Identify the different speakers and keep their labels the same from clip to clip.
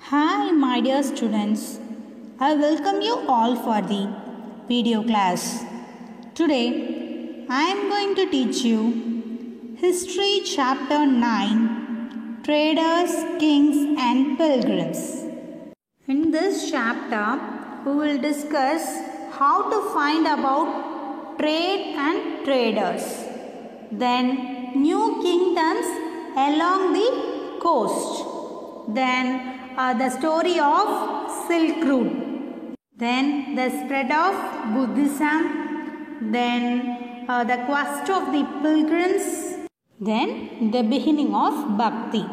Speaker 1: Hi my dear students, I welcome you all for the video class. Today I am going to teach you History Chapter 9, Traders, Kings and Pilgrims. In this chapter we will discuss how to find about trade and traders, then new kingdoms along the coast, then the story of Silk Route, then the spread of Buddhism, then the quest of the pilgrims, then the beginning of Bhakti.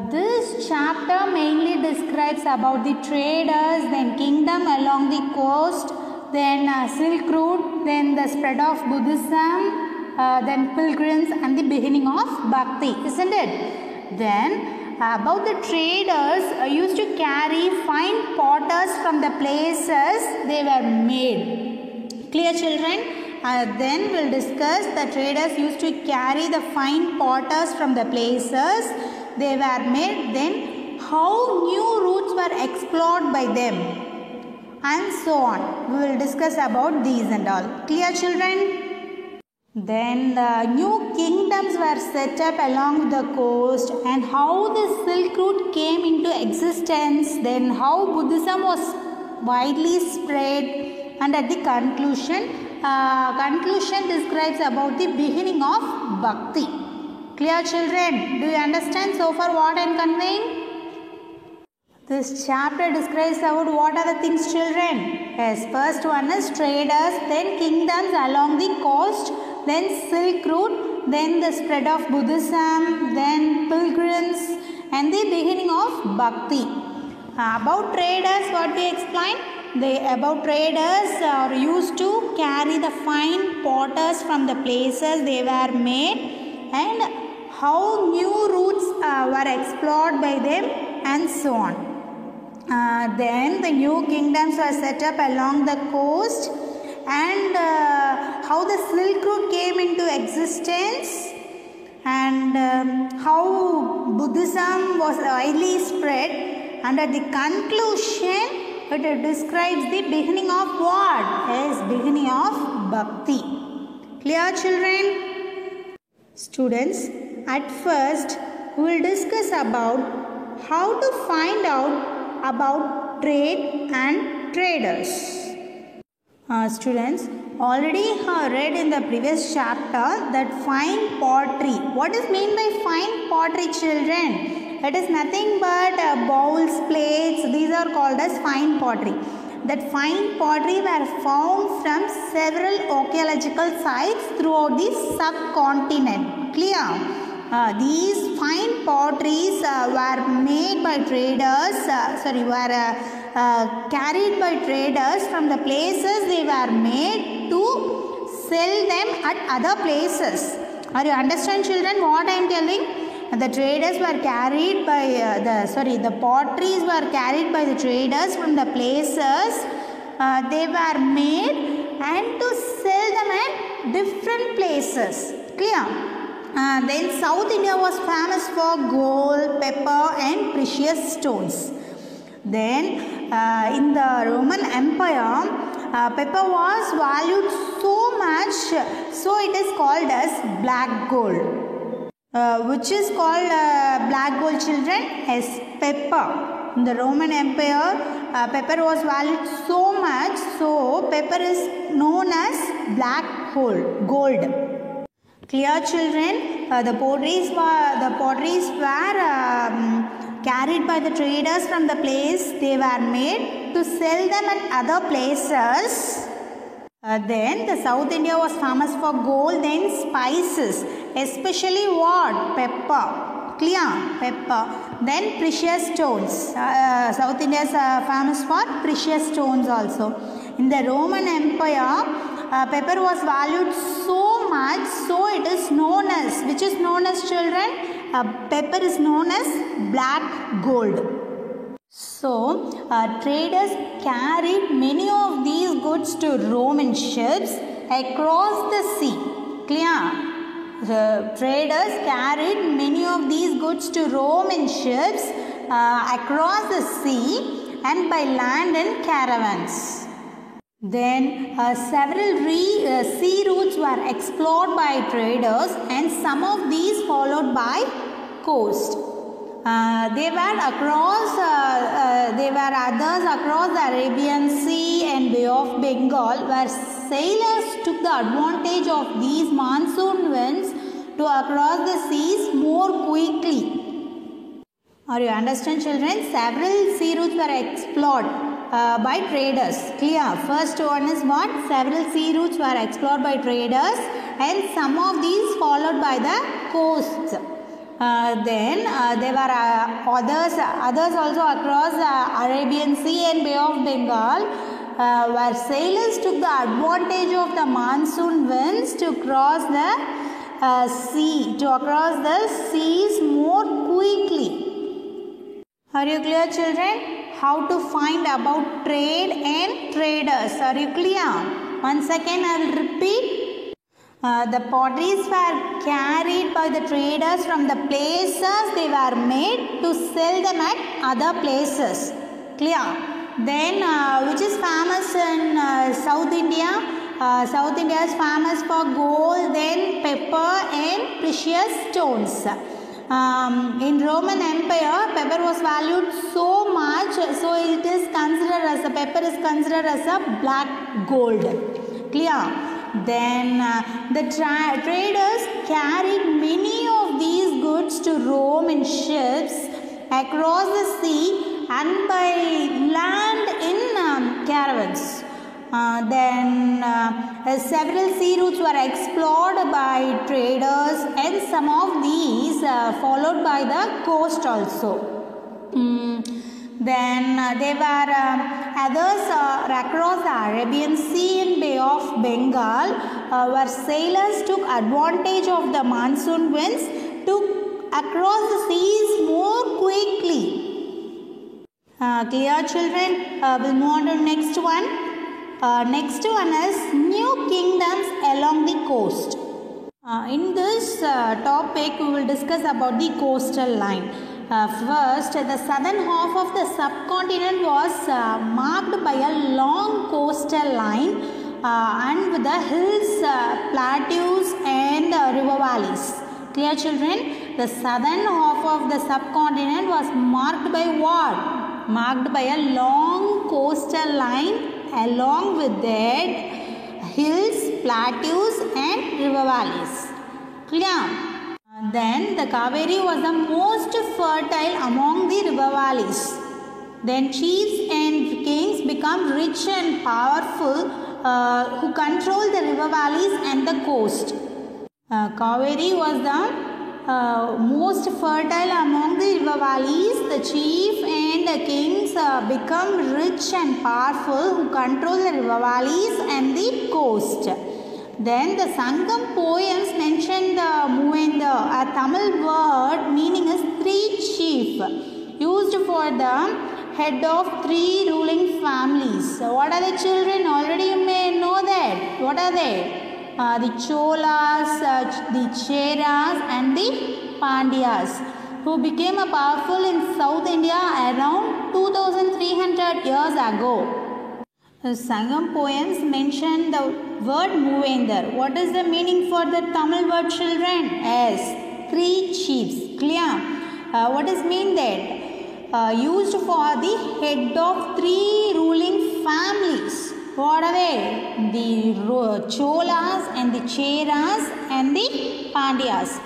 Speaker 1: This chapter mainly describes about the traders, then kingdom along the coast, then Silk Route, then the spread of Buddhism, then pilgrims and the beginning of Bhakti, isn't it? Then about the traders used to carry fine potters from the places they were made. Clear children? Then we'll discuss the traders used to carry the fine potters from the places they were made, then how new routes were explored by them and so on. We will discuss about these and all. Clear children? Then the new kingdoms were set up along the coast and how the Silk Route came into existence, then how Buddhism was widely spread, and at the conclusion describes about the beginning of Bhakti. Clear children? Do you understand so far what I am conveying? This chapter describes about what are the things, children? Yes, first one is traders, then kingdoms along the coast, then Silk Route, then the spread of Buddhism, then pilgrims and the beginning of Bhakti. About traders, what we explained? About traders are used to carry the fine potters from the places they were made and how new routes were explored by them and so on. Then the new kingdoms were set up along the coast and how the Silk Route came into existence and how Buddhism was widely spread, and at the conclusion it describes the beginning of what? Yes, beginning of Bhakti. Clear children? Students, at first we will discuss about how to find out about trade and traders. Students, already read in the previous chapter that fine pottery. What is meant by fine pottery, children? It is nothing but bowls, plates. These are called as fine pottery. That fine pottery were found from several archaeological sites throughout the subcontinent. Clear? These fine potteries were made by traders, carried by traders from the places they were made to sell them at other places. Are you understand, children, what I am telling? The traders were carried by the potteries were carried by the traders from the places they were made and to sell them at different places. Clear? Then South India was famous for gold, pepper and precious stones. Then in the Roman Empire, pepper was valued so much, so it is called as black gold. Which is called black gold, children? Yes, pepper. In the Roman Empire, pepper was valued so much, so pepper is known as black gold. Clear children? The potteries were carried by the traders from the place they were made to sell them at other places. Then the South India was famous for gold, then spices, especially what? Pepper. Clear? Pepper. Then precious stones. South India is famous for precious stones also. In the Roman Empire, pepper was valued so much, so it is known as, which is known as, children? Pepper is known as black gold. So, traders carried many of these goods to Roman ships across the sea. Clear? traders carried many of these goods to Rome in ships across the sea and by land in caravans. Then several sea routes were explored by traders, and some of these followed by coast. There were others across the Arabian Sea and Bay of Bengal, where sailors took the advantage of these monsoon winds to cross the seas more quickly. Are you understand, children? Several sea routes were explored by traders. Clear? First one is what? Several sea routes were explored by traders, and some of these followed by the coasts. Then there were others also across the Arabian Sea and Bay of Bengal, where sailors took the advantage of the monsoon winds to cross the seas more quickly. Are you clear, children? How to find about trade and traders? Are you clear? Once again, I will repeat. The potteries were carried by the traders from the places they were made to sell them at other places. Clear? Then which is famous in South India? South India is famous for gold, then pepper and precious stones. In Roman Empire, pepper was valued so much, so it is considered as pepper is considered as a black gold. Clear? Then the traders carried many of these goods to Rome in ships across the sea and by land in caravans. Then several sea routes were explored by traders, and some of these followed by the coast also. Then there were others across the Arabian Sea and Bay of Bengal, where sailors took advantage of the monsoon winds to across the seas more quickly. Clear, children? We'll move on to the next one. Next one is new kingdoms along the coast. In this topic, we will discuss about the coastal line. First, the southern half of the subcontinent was marked by a long coastal line and with the hills, plateaus and river valleys. Clear, children? The southern half of the subcontinent was marked by what? Marked by a long coastal line, along with that hills, plateaus and river valleys. Clear? Then the Kaveri was the most fertile among the river valleys. Then chiefs and kings become rich and powerful who control the river valleys and the coast. Kaveri was the most fertile among the river valleys. The chief and the kings become rich and powerful who control the river valleys and the coast. Then the Sangam poems mention the Muvendar, a Tamil word meaning is three chief, used for the head of three ruling families. So what are the children? Already you may know that. What are they? The Cholas, the Cheras and the Pandyas, who became powerful in South India around 2300 years ago. The Sangam poems mention the word Muvendar. What is the meaning for the Tamil word, children? Yes, three chiefs. Clear? What does mean that? Used for the head of three ruling families. What are they? The Cholas and the Cheras and the Pandyas,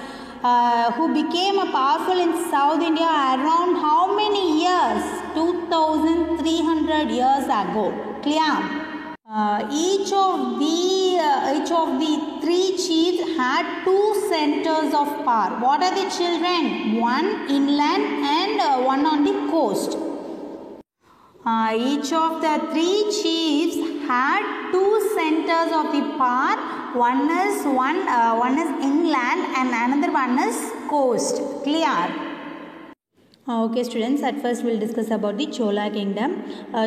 Speaker 1: who became powerful in South India around how many years? 2300 years ago. Clear? Each of the three chiefs had two centers of power. What are the children? One inland and one on the coast. Each of the three chiefs had two centers of the power. One is inland and another one is coast. Clear? Okay, students, at first we will discuss about the Chola kingdom.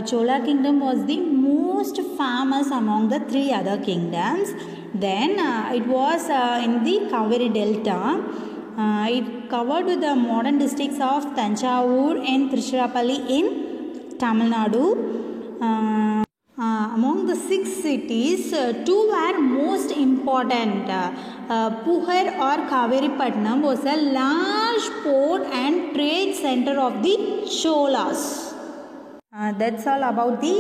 Speaker 1: Chola kingdom was the most famous among the three other kingdoms. Then it was in the Kaveri Delta. It covered with the modern districts of Tanjavur and Tiruchirappalli in Tamil Nadu. Among the 6 cities, 2 were most important. Puhar or Kaveripatnam was a large port and trade center of the Cholas. That's all about the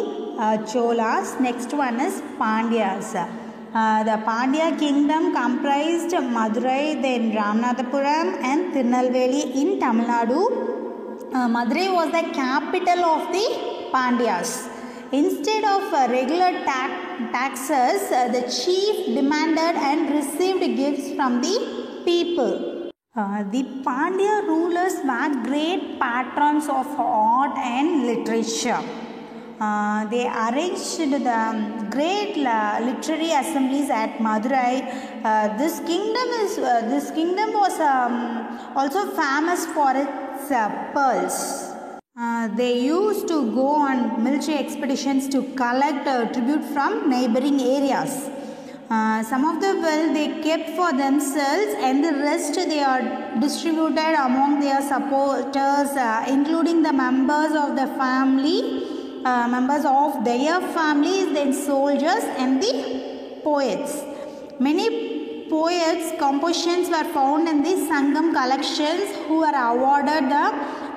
Speaker 1: Cholas. Next one is Pandyas. The Pandya kingdom comprised Madurai, then Ramanathapuram and Tirunelveli in Tamil Nadu. Madurai was the capital of the Pandyas. Instead of regular taxes, the chief demanded and received gifts from the people. The Pandya rulers were great patrons of art and literature. They arranged the great literary assemblies at Madurai. This kingdom was also famous for its pearls. They used to go on military expeditions to collect tribute from neighboring areas. Some of the wealth they kept for themselves, and the rest they are distributed among their supporters, including the members of the family, members of their families, then soldiers and the poets. Many poets' compositions were found in the Sangam collections, who were awarded the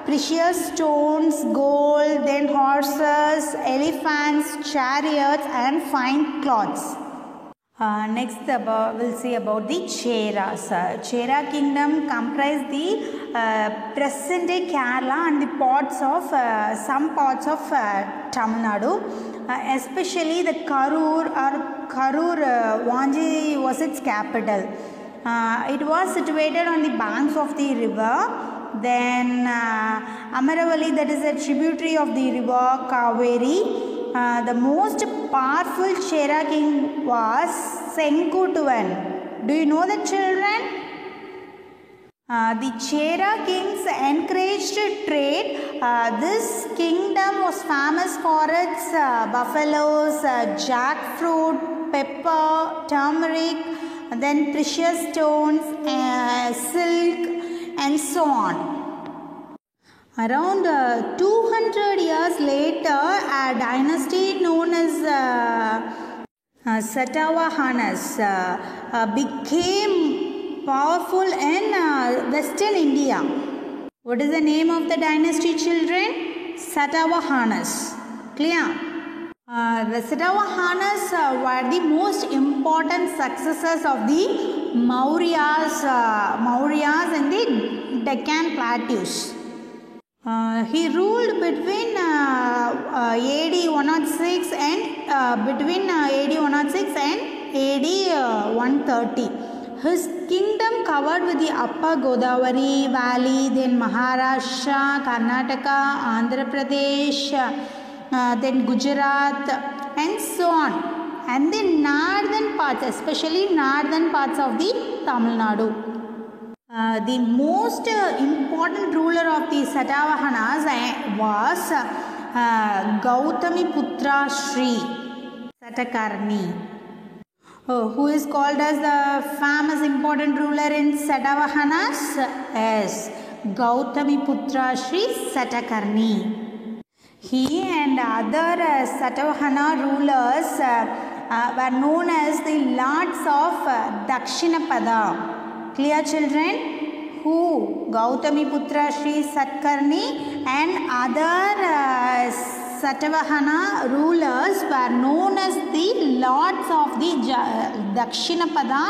Speaker 1: precious stones, gold, then horses, elephants, chariots and fine cloths. Next we'll see about the Cheras. Chera kingdom comprised the present day Kerala and the some parts of Tamil Nadu, especially the Karur Vanji was its capital. It was situated on the banks of the river. Then Amaravali, that is a tributary of the river Kaveri. The most powerful Chera king was Senkutuvan. Do you know the children? The Chera kings encouraged trade. This kingdom was famous for its buffaloes, jackfruit, pepper, turmeric, then precious stones, silk, and so on. Around 200 years later, a dynasty known as Satavahanas became powerful in Western India. What is the name of the dynasty, children? Satavahanas. Clear? The Satavahanas were the most important successors of the Mauryas in the Deccan plateaus. He ruled between AD 106 and AD 130. His kingdom covered with the Upper Godavari Valley, then Maharashtra, Karnataka, Andhra Pradesh, then Gujarat, and so on. And the northern parts, especially northern parts of the Tamil Nadu. The most important ruler of the Satavahanas was Gautami Putra Sri Satakarni, who is called as the famous important ruler in Satavahanas as Gautami Putra Sri Satakarni. He and other Satavahana rulers were known as the Lords of Dakshinapada. Clear, children? Who? Gautami Putra Sri Satakarni and other Satavahana rulers were known as the Lords of the Dakshinapada,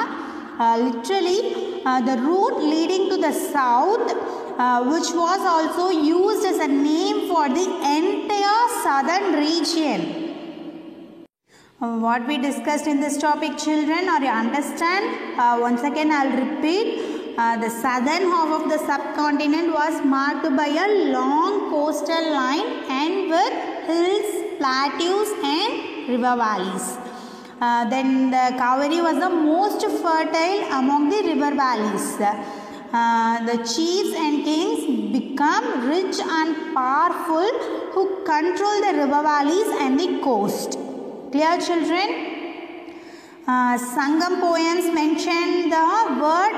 Speaker 1: literally the route leading to the south, which was also used as a name for the entire southern region. What we discussed in this topic, children, or you understand? Once again I will repeat. The southern half of the subcontinent was marked by a long coastal line and with hills, plateaus and river valleys. Then the Kaveri was the most fertile among the river valleys. The chiefs and kings become rich and powerful who control the river valleys and the coast. Clear, children? Sangam poems mention the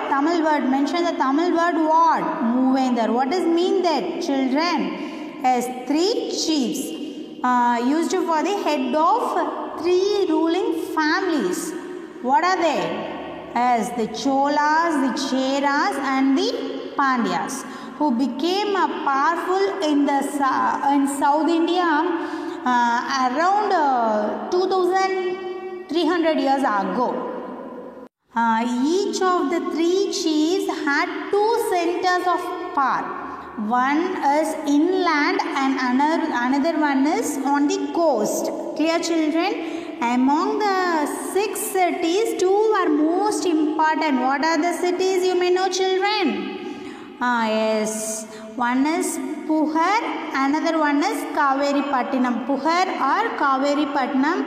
Speaker 1: Tamil word what? Movendar. What does mean that? Children. As 3 chiefs used for the head of 3 ruling families. What are they? As the Cholas, the Cheras and the Pandyas, who became powerful in South India around 2300 years ago. Each of the 3 chiefs had 2 centers of power. One is inland and another one is on the coast. Clear, children? Among the 6 cities, 2 are most important. What are the cities you may know, children? Yes. One is Puhar, another one is Kaveripattinam. Puhar or Kaveripattinam,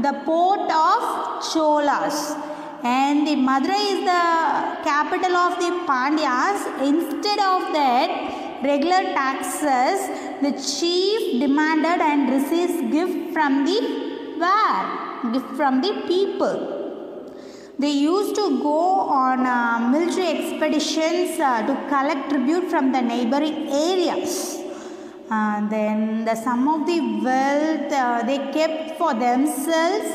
Speaker 1: the port of Cholas. And the Madurai is the capital of the Pandyas. Instead of that, regular taxes, the chief demanded and receives gift from the gift from the people. They used to go on military expeditions to collect tribute from the neighboring areas. Then the sum of the wealth they kept for themselves,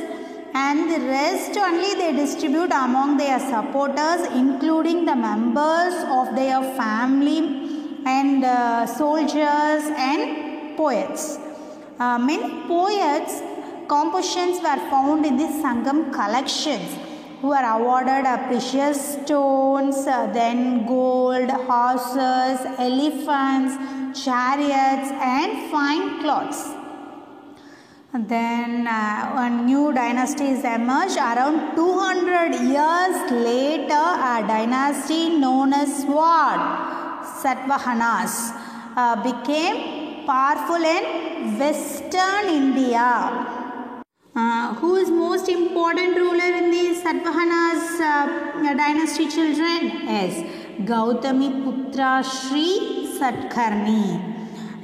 Speaker 1: and the rest only they distribute among their supporters, including the members of their family and soldiers and poets. Many poets' compositions were found in the Sangam collections, who were awarded precious stones, then gold, horses, elephants, chariots and fine cloths. Then a new dynasty is emerged around 200 years later, a dynasty known as what? Satavahanas became powerful in Western India. Who is most important ruler in the Satavahanas dynasty, children? Yes, Gautami Putra Sri Satkarni.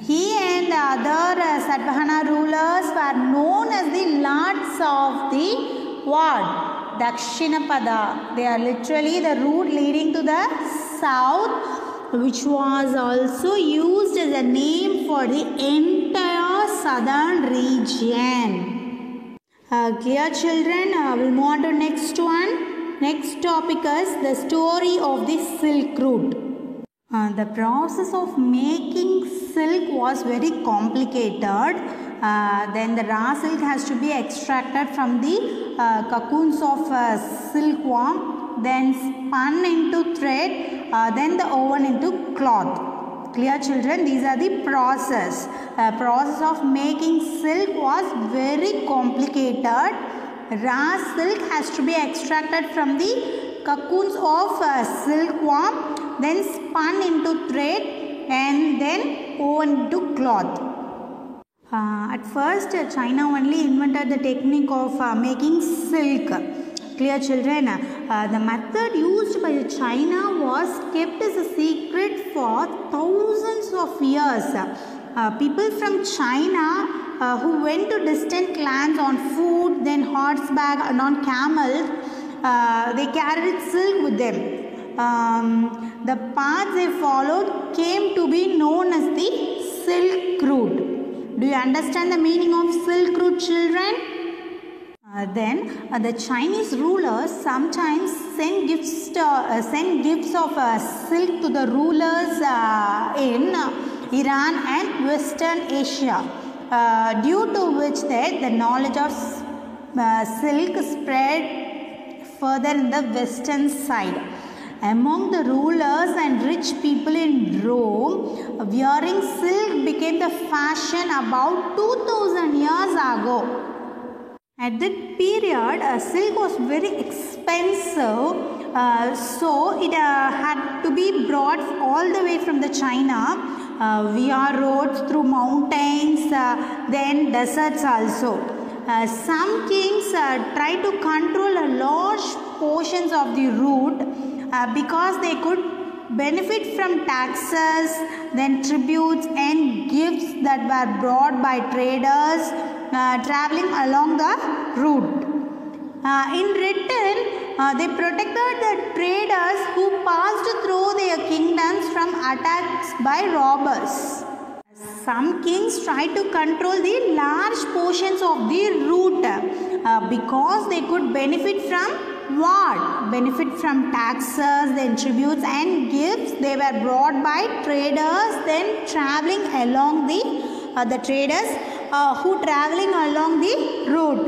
Speaker 1: He and the other Satavahana rulers were known as the lords of the what? Dakshinapada. They are literally the route leading to the south, which was also used as a name for the entire southern region. Clear, children? We'll move on to next one. Next topic is the story of the Silk Route. The process of making silk was very complicated. Then the raw silk has to be extracted from the cocoons of silkworm, then spun into thread, then the woven into cloth. Clear, children? These are the process. Process of making silk was very complicated. Raw silk has to be extracted from the cocoons of silkworm, then spun into thread and then woven into cloth. At first, China only invented the technique of making silk. Clear, children? The method used by China was kept as a secret for thousands of years. People from China who went to distant lands on foot, then horseback and on camels, they carried silk with them. The path they followed came to be known as the Silk Route. Do you understand the meaning of Silk Route, children? Then the Chinese rulers sometimes send gifts of silk to the rulers in Iran and Western Asia, due to which the knowledge of silk spread further in the western side. Among the rulers and rich people in Rome, wearing silk became the fashion about 2000 years ago. At that period, silk was very expensive, so it had to be brought all the way from the China via roads through mountains, then deserts also. Some kings tried to control large portions of the route because they could benefit from taxes, then tributes and gifts that were brought by traders traveling along the route. In return, they protected the traders who passed through their kingdoms from attacks by robbers. Some kings tried to control the large portions of the route because they could benefit from what? Benefit from taxes, then tributes and gifts. They were brought by traders, then traveling along the traders who traveling along the route.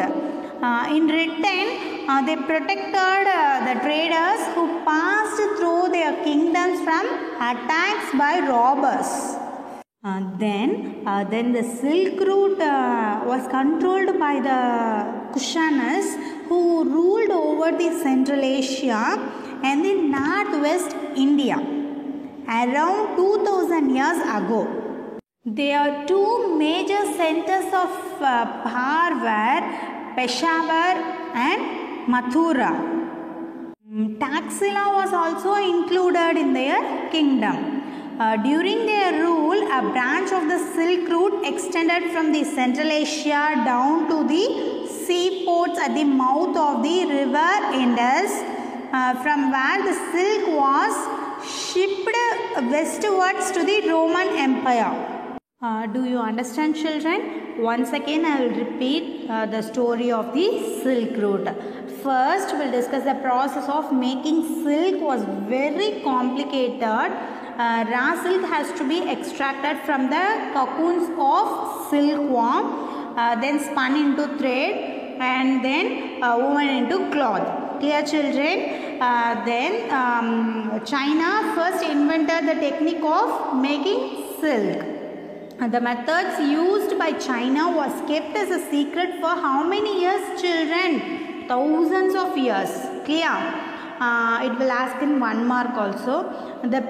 Speaker 1: In return, they protected the traders who passed through their kingdoms from attacks by robbers. Then the Silk Route was controlled by the Kushanas, who ruled over the Central Asia and the Northwest India around 2000 years ago. There are two major centers of power were Peshawar and Mathura. Taxila was also included in their kingdom. During their rule, a branch of the Silk Route extended from the Central Asia down to the seaports at the mouth of the river Indus, from where the silk was shipped westwards to the Roman Empire. Do you understand, children? Once again, I will repeat the story of the Silk Route. First, we will discuss the process of making silk was very complicated. Raw silk has to be extracted from the cocoons of silkworm, then spun into thread and then woven into cloth. Clear, children? Then China first invented the technique of making silk. The methods used by China was kept as a secret for how many years, children? Thousands of years. Clear? It will ask in 1 mark also. The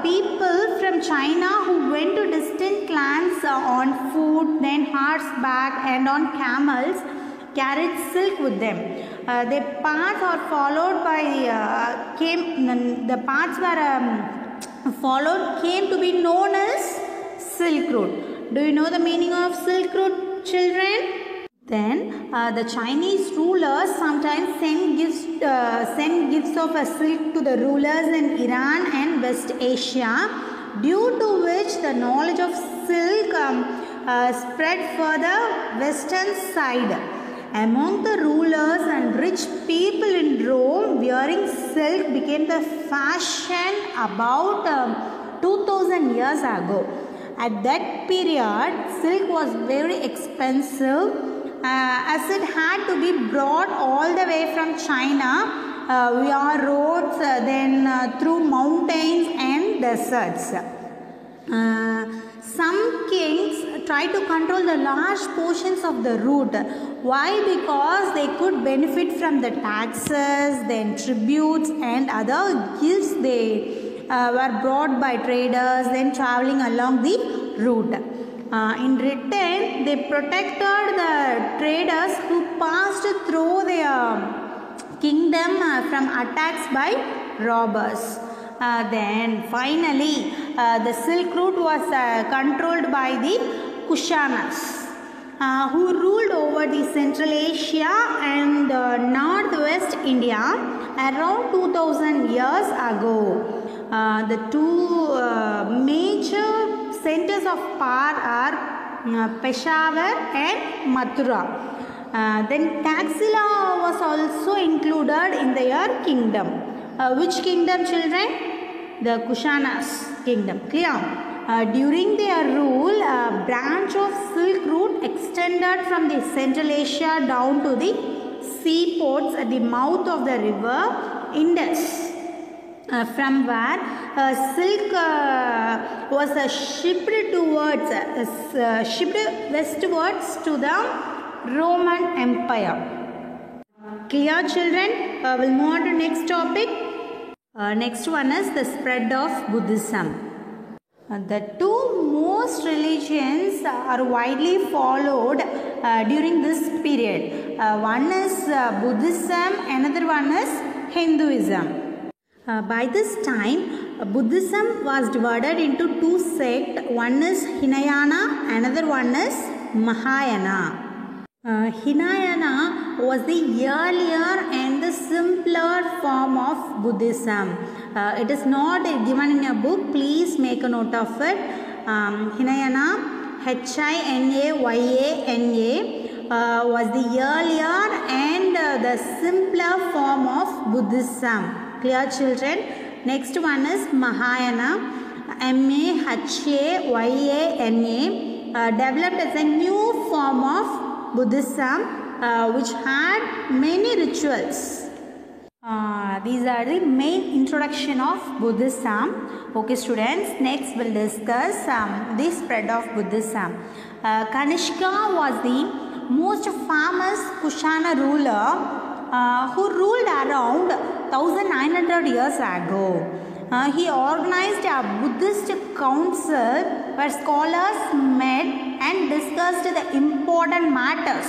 Speaker 1: people from China who went to distant lands on foot, then horseback and on camels carried silk with them. The paths are followed by came to be known as Silk Route. Do you know the meaning of Silk Route, children? Then the Chinese rulers sometimes send gifts of a silk to the rulers in Iran and West Asia, due to which the knowledge of silk spread further western side. Among the rulers and rich people in Rome, wearing silk became the fashion about 2000 years ago. At that period, silk was very expensive as it had to be brought all the way from China via roads, then through mountains and deserts. Some kings tried to control the large portions of the route. Why? Because they could benefit from the taxes, then tributes and other gifts they were brought by traders, then traveling along the route. In return, they protected the traders who passed through their kingdom from attacks by robbers. Then finally, the Silk Route was controlled by the Kushanas, who ruled over the Central Asia and Northwest India around 2000 years ago. The two major centers of power are Peshawar and Mathura. Then Taxila was also included in their kingdom. Which kingdom, children? The Kushanas kingdom. Clear? During their rule, a branch of Silk Route extended from the Central Asia down to the seaports at the mouth of the river Indus. From where silk was shipped westwards to the Roman Empire. Clear, children? We'll move on to next topic. Next one is the spread of Buddhism. The two most religions are widely followed during this period. One is Buddhism, another one is Hinduism. By this time, Buddhism was divided into two sects. One is Hinayana, another one is Mahayana. Hinayana was the earlier and the simpler form of Buddhism. It is not given in a book. Please make a note of it. Hinayana, Hinayana, was the earlier and the simpler form of Buddhism. Clear, children? Next one is Mahayana, Mahayana, developed as a new form of Buddhism which had many rituals. These are the main introduction of Buddhism. Okay, students, next we'll discuss the spread of Buddhism. Kanishka was the most famous Kushana ruler who ruled around 1900 years ago. He organized a Buddhist council where scholars met and discussed the important matters.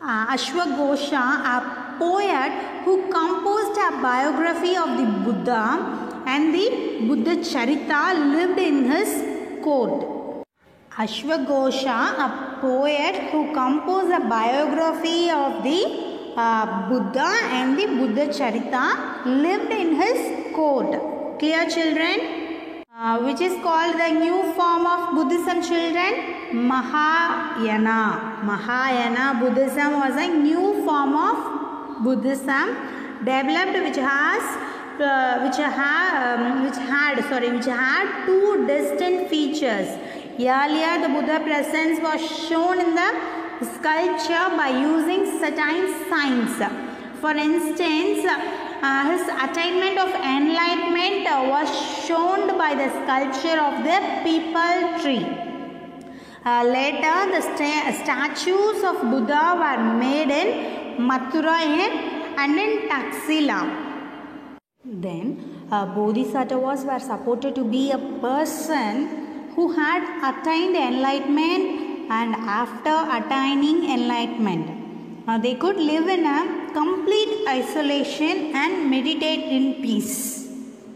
Speaker 1: Ashwagosha, a poet who composed a biography of the Buddha and the Buddha Charita, lived in his court. Ashwagosha, a poet who composed a biography of the Buddha and the Buddha Charita, lived in his court. Clear, children? Which is called the new form of Buddhism, children? Mahayana. Mahayana Buddhism was a new form of Buddhism developed which had two distinct features. Earlier, the Buddha presence was shown in the sculpture by using certain signs. For instance, his attainment of enlightenment was shown by the sculpture of the peepal tree. Later, the statues of Buddha were made in Mathura and in Taxila. Then, Bodhisattvas were supported to be a person who had attained enlightenment, and after attaining enlightenment, they could live in a complete isolation and meditate in peace.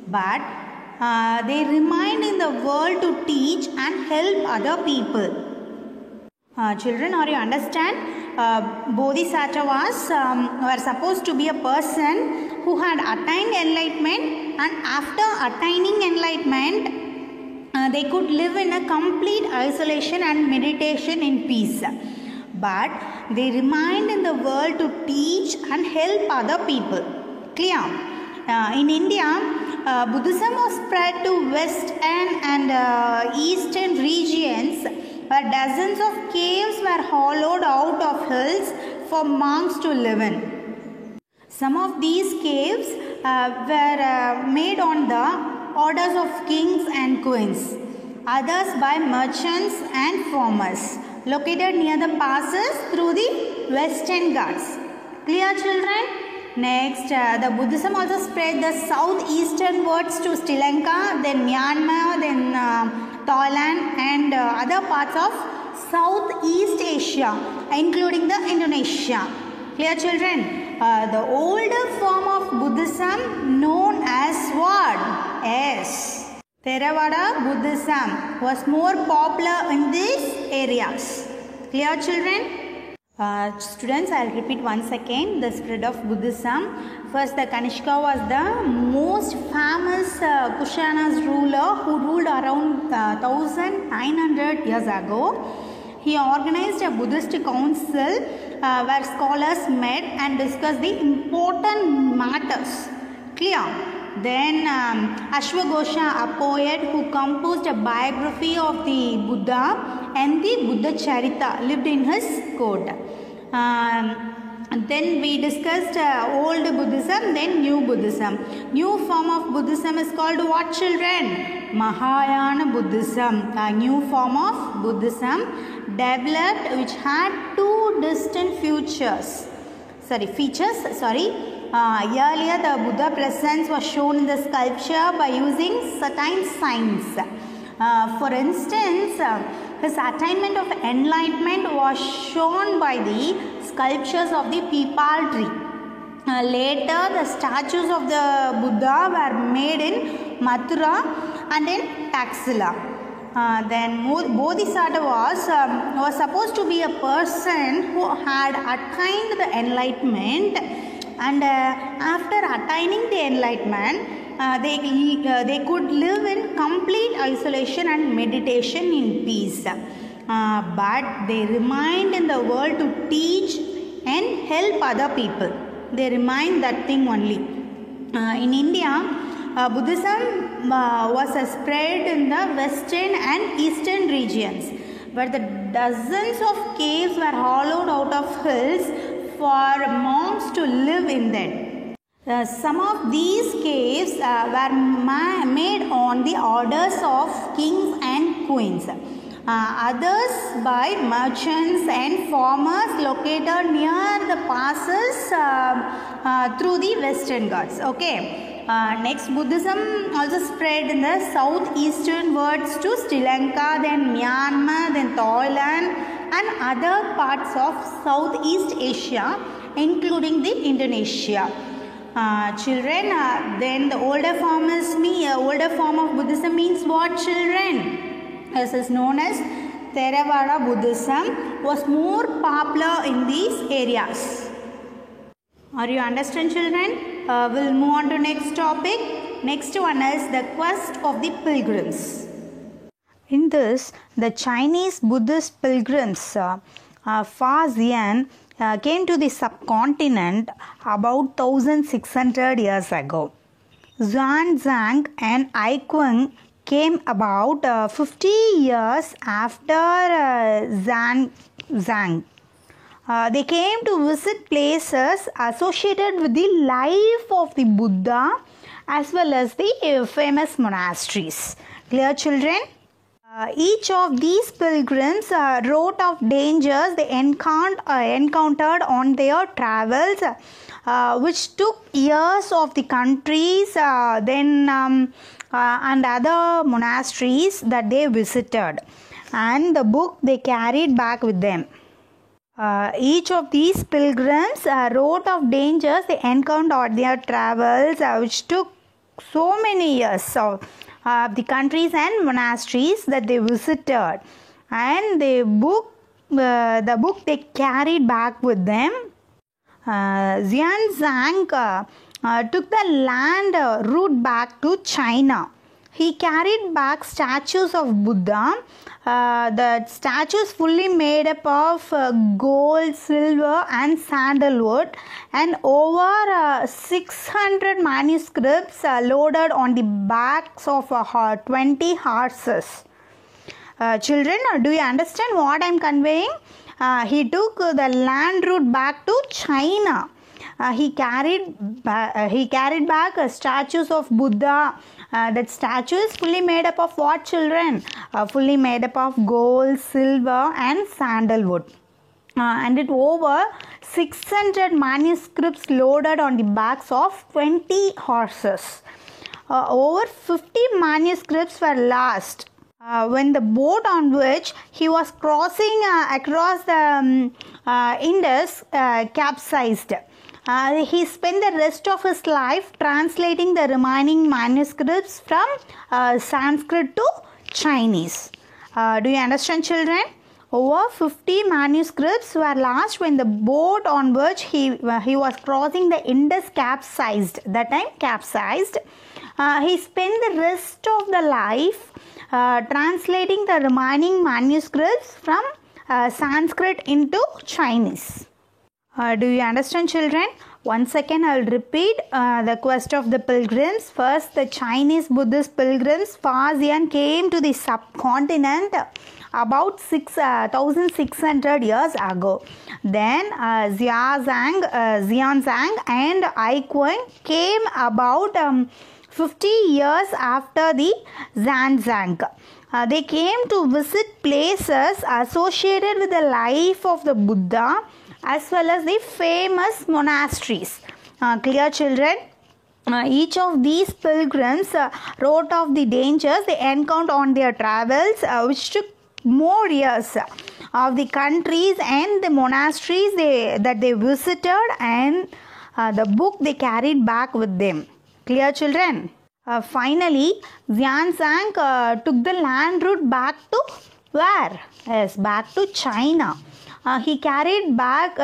Speaker 1: But they remained in the world to teach and help other people. Children, are you understand? Bodhisattvas were supposed to be a person who had attained enlightenment, and after attaining enlightenment, they could live in a complete isolation and meditation in peace. But they remained in the world to teach and help other people. Clear? In India, Buddhism was spread to western and eastern regions, where dozens of caves were hollowed out of hills for monks to live in. Some of these caves were made on the orders of kings and queens, others by merchants and farmers, located near the passes through the Western Ghats. Clear, children? Next, the Buddhism also spread the southeasternwards to Sri Lanka, then Myanmar, then Thailand and other parts of Southeast Asia, including the Indonesia. Clear, children? The older form of Buddhism known as what? Yes, Theravada Buddhism was more popular in these areas. Clear, children? Students, I will repeat once again the spread of Buddhism. First, the Kanishka was the most famous Kushana's ruler who ruled around 1900 years ago. He organized a Buddhist council where scholars met and discussed the important matters. Clear? Then Ashwagosha, a poet who composed a biography of the Buddha and the Buddha Charita, lived in his court. Then we discussed old Buddhism, then new Buddhism. New form of Buddhism is called what, children? Mahayana Buddhism. A new form of Buddhism developed which had two distinct features. Earlier, the Buddha presence was shown in the sculpture by using certain signs. For instance, his attainment of enlightenment was shown by the sculptures of the peepal tree. Later, the statues of the Buddha were made in Mathura and in Taxila. Then Bodhisattva was supposed to be a person who had attained the enlightenment, and after attaining the enlightenment, they could live in complete isolation and meditation in peace. But they remained in the world to teach and help other people. They remained that thing only. In India, Buddhism was spread in the western and eastern regions, where the dozens of caves were hollowed out of hills for monks to live in them. Some of these caves were made on the orders of kings and queens. Others by merchants and farmers located near the passes through the Western Ghats. Okay. Next, Buddhism also spread in the southeastern wards to Sri Lanka, then Myanmar, then Thailand, and other parts of Southeast Asia, including the Indonesia. Children, then the older form of Buddhism means what, children? This is known as Theravada Buddhism, was more popular in these areas. Are you understand, children? We'll move on to next topic. Next one is the quest of the pilgrims. In this, the Chinese Buddhist pilgrims Fa-Xian came to the subcontinent about 1600 years ago. Xuanzang and Ai Kuang came about 50 years after Xuanzang. They came to visit places associated with the life of the Buddha as well as the famous monasteries. Clear, children? Each of these pilgrims wrote of dangers they encountered on their travels, which took years of the countries and other monasteries that they visited, and the book they carried back with them. Each of these pilgrims wrote of dangers they encountered on their travels, which took so many years of the countries and monasteries that they visited, and the book they carried back with them. Xuanzang took the land route back to China. He carried back statues of Buddha. The statues fully made up of gold, silver and sandalwood, and over 600 manuscripts loaded on the backs of 20 horses. Children, do you understand what I am conveying? He took the land route back to China. He carried back statues of Buddha. That statue is fully made up of what, children? Fully made up of gold, silver and sandalwood. And it over 600 manuscripts loaded on the backs of 20 horses. Over 50 manuscripts were lost when the boat on which he was crossing across the Indus capsized. He spent the rest of his life translating the remaining manuscripts from Sanskrit to Chinese. Do you understand, children? Over 50 manuscripts were lost when the boat on which he was crossing the Indus capsized. That time capsized. He spent the rest of the life translating the remaining manuscripts from Sanskrit into Chinese. Do you understand, children? Once again, I will repeat the quest of the pilgrims. First, the Chinese Buddhist pilgrims Fa-Xian came to the subcontinent about 1600 years ago. Then Xuanzang and Ai Kuang came about 50 years after the Xuanzang. They came to visit places associated with the life of the Buddha as well as the famous monasteries. Clear, children? Each of these pilgrims wrote of the dangers they encountered on their travels, which took more years, of the countries and the monasteries that they visited, and the book they carried back with them. Clear, children? Finally, Xuanzang took the land route back to where? Yes, back to China. He carried back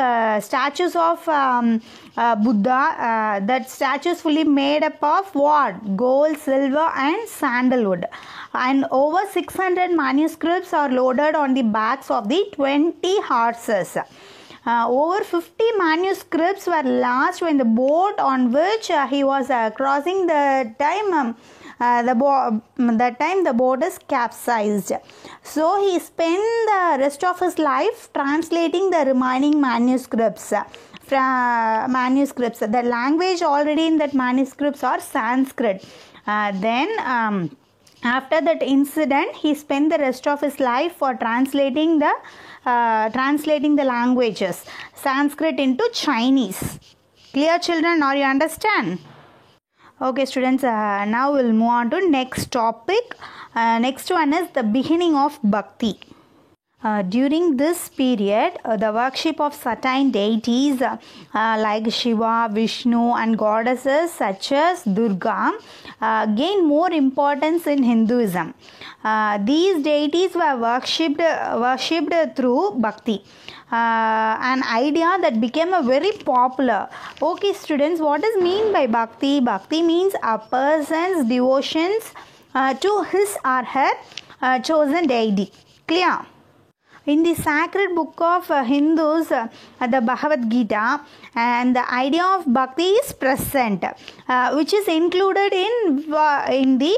Speaker 1: statues of Buddha. That statues fully made up of what? Gold, silver and sandalwood. And over 600 manuscripts are loaded on the backs of the 20 horses. Over 50 manuscripts were lost when the boat on which he was crossing the time the boat is capsized. So he spent the rest of his life translating the remaining manuscripts. The language already in that manuscripts are Sanskrit. After that incident, he spent the rest of his life for translating the languages, Sanskrit into Chinese. Clear, children? Or you understand? Okay, students. Now we'll move on to next topic. Next one is the beginning of Bhakti. During this period, the worship of certain deities like Shiva, Vishnu and goddesses such as Durga gained more importance in Hinduism. These deities were worshipped through Bhakti, an idea that became very popular. Okay, students, what is mean by Bhakti? Bhakti means a person's devotions to his or her chosen deity. Clear? In the sacred book of Hindus, the Bhagavad Gita, and the idea of Bhakti is present, which is included in the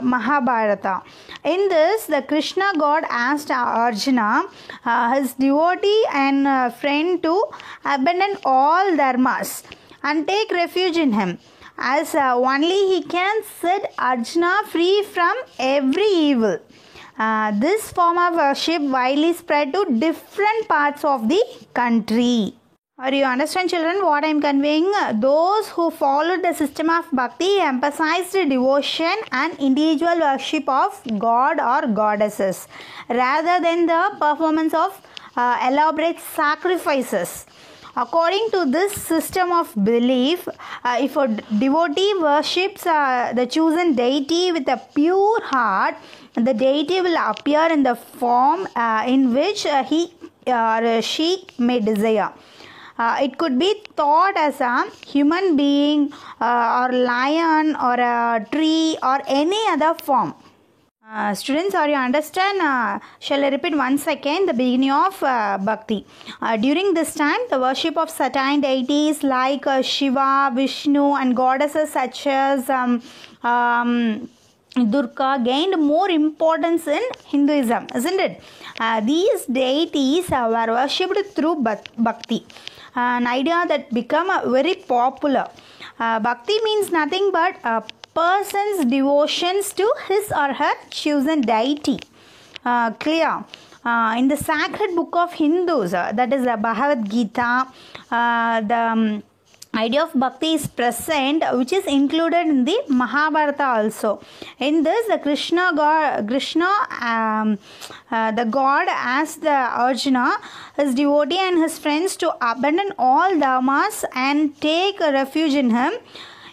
Speaker 1: Mahabharata. In this, the Krishna God asked Arjuna, his devotee and friend, to abandon all dharmas and take refuge in him, as only he can set Arjuna free from every evil. This form of worship widely spread to different parts of the country. Or you understand, children, what I am conveying? Those who followed the system of Bhakti emphasized devotion and individual worship of God or goddesses rather than the performance of elaborate sacrifices. According to this system of belief, if a devotee worships the chosen deity with a pure heart, the deity will appear in the form in which he or she may desire. It could be thought as a human being or lion or a tree or any other form. Students, are you understand? Shall I repeat once again the beginning of Bhakti? During this time, the worship of certain deities like Shiva, Vishnu and goddesses such as Durga gained more importance in Hinduism, isn't it? These deities were worshipped through Bhakti, an idea that became very popular. Bhakti means nothing but a person's devotions to his or her chosen deity. Clear? In the sacred book of Hindus, that is the Bhagavad Gita, the idea of Bhakti is present, which is included in the Mahabharata also. In this, the the God asked the Arjuna, his devotee and his friends, to abandon all dharmas and take refuge in him,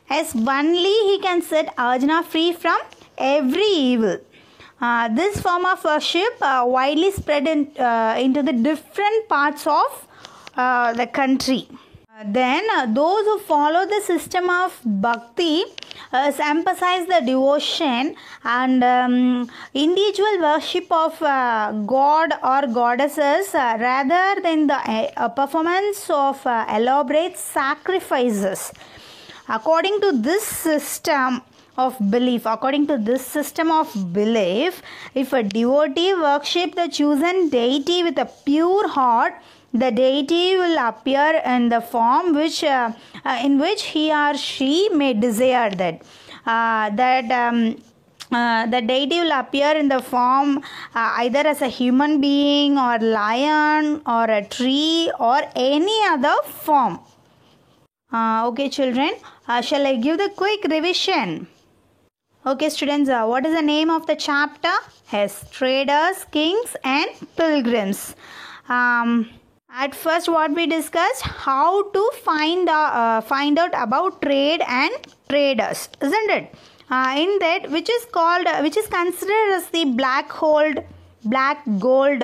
Speaker 1: as only he can set Arjuna free from every evil. This form of worship widely spread into the different parts of the country. Then those who follow the system of Bhakti emphasize the devotion and individual worship of God or goddesses rather than the performance of elaborate sacrifices. According to this system of belief, if a devotee worships the chosen deity with a pure heart, the deity will appear in the form in which he or she may desire that. The deity will appear in the form either as a human being or lion or a tree or any other form. Okay, children, shall I give the quick revision? Okay, students, what is the name of the chapter? Yes, Traders, Kings and Pilgrims. At first, what we discussed, how to find out about trade and traders, isn't it? In that, which is considered as the black gold.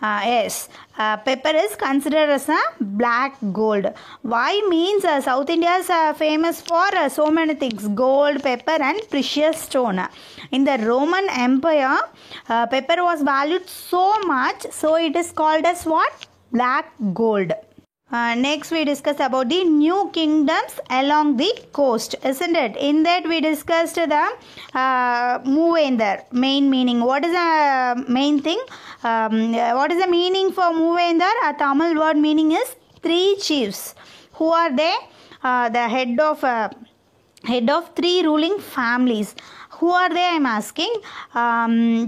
Speaker 1: Yes, pepper is considered as a black gold. Why means South India is famous for so many things: gold, pepper, and precious stone. In the Roman Empire, pepper was valued so much, so it is called as what? Black gold. Next we discuss about the new kingdoms along the coast, isn't it? In that we discussed the Moovendar, main meaning. What is the main thing? What is the meaning for Moovendar? A Tamil word meaning is 3 chiefs. Who are they? The head of 3 ruling families. Who are they? I am asking.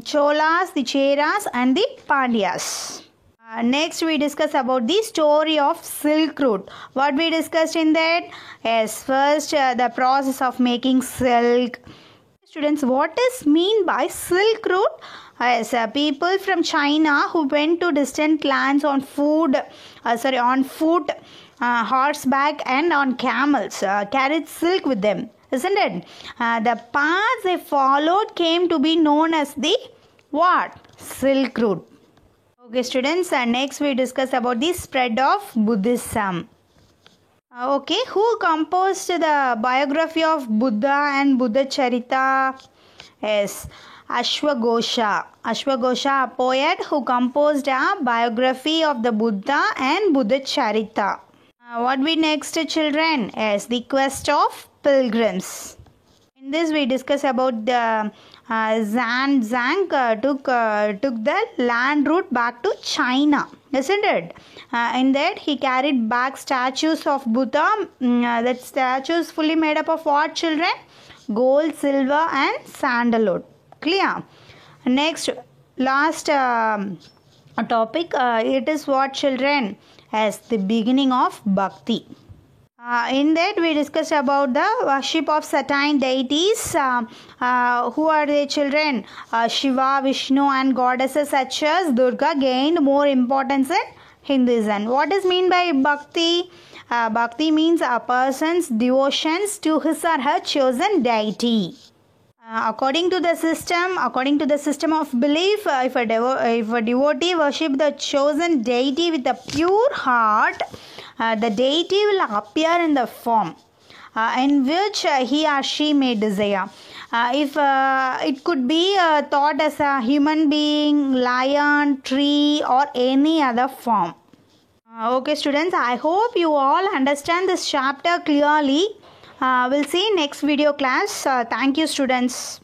Speaker 1: Cholas, the Cheras, and the Pandyas. Next we discuss about the story of Silk Route. What we discussed in that? Yes, first the process of making silk. Students, what is mean by Silk Route? Yes, people from China who went to distant lands on foot, horseback, and on camels carried silk with them, isn't it? The paths they followed came to be known as the what? Silk Route. Okay students, next we discuss about the spread of Buddhism. Okay, who composed the biography of Buddha and Buddha Charita? Yes, Ashwagosha. Ashwagosha, a poet who composed a biography of the Buddha and Buddha Charita. What we next, children? Yes, the quest of pilgrims. In this we discuss about the Zhang took the land route back to China, isn't it? In that he carried back statues of Buddha. That statues fully made up of what, children? Gold, silver, and sandalwood. Clear? Next, last topic. It is what, children? As the beginning of Bhakti. In that we discussed about the worship of certain deities. Who are the children? Shiva, Vishnu, and goddesses such as Durga gained more importance in Hinduism. What is mean by Bhakti? Bhakti means a person's devotions to his or her chosen deity. According to the system of belief, if a devotee worship the chosen deity with a pure heart, the deity will appear in the form in which he or she may desire. If it could be thought as a human being, lion, tree, or any other form. Okay students, I hope you all understand this chapter clearly. We'll see next video class. Thank you students.